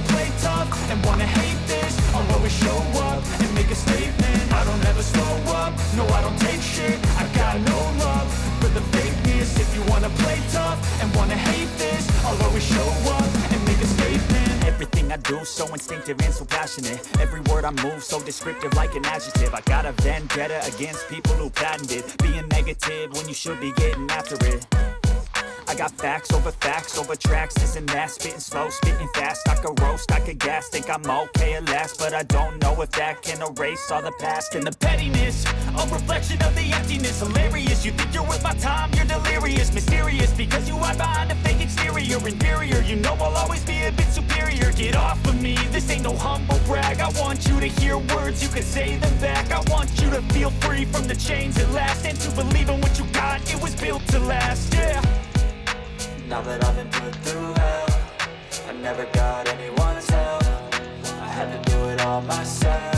play tough and wanna hate this, I'll always show up and make a statement. I don't ever slow up, no I don't take shit. I got no love for the fakeness. If you wanna play tough and wanna hate this, I'll always show up and make a statement. Everything I do so instinctive and so passionate. Every word I move so descriptive like an adjective. I got a vendetta against people who patented being negative when you should be getting after it. I got facts over tracks, this and that. Spitting slow, spitting fast, I could roast, I could gas. Think I'm okay at last, but I don't know if that can erase all the past. And the pettiness, a reflection of the emptiness. Hilarious, you think you're worth my time, you're delirious. Mysterious, because you hide behind a fake exterior. Inferior, you know I'll always be a bit superior. Get off of me, this ain't no humble brag. I want you to hear words, you can say them back. I want you to feel free from the chains at last, and to believe in what you got, it was built to last, yeah. Now that I've been put through hell, I never got anyone's help. I had to do it all myself.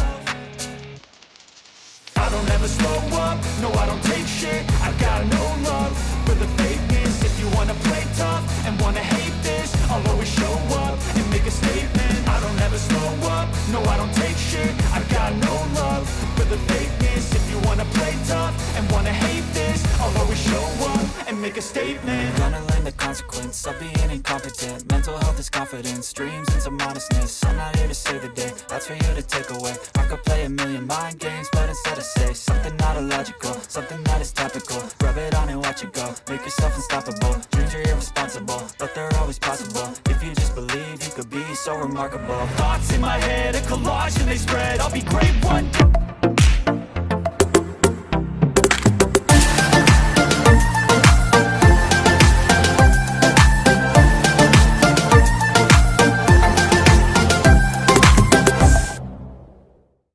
I don't ever slow up, no I don't take shit. I got no love for the fakeness. If you wanna play tough and wanna hate this, I'll always show up and make a statement. I don't ever slow up, no I don't take shit. I got no love for the fakeness. If you wanna play tough and wanna hate this, I'll always show up and make a statement. I'm gonna learn the consequence of being incompetent. Mental health is confidence, dreams and some honestness. I'm not here to save the day, that's for you to take away. I could play a million mind games, but instead I say something not illogical, something that is topical. Rub it on and watch it go, make yourself unstoppable. Dreams are irresponsible, but they're always possible. If you just believe, you could be so remarkable. Thoughts in my head, a collage and they spread. I'll be great one day.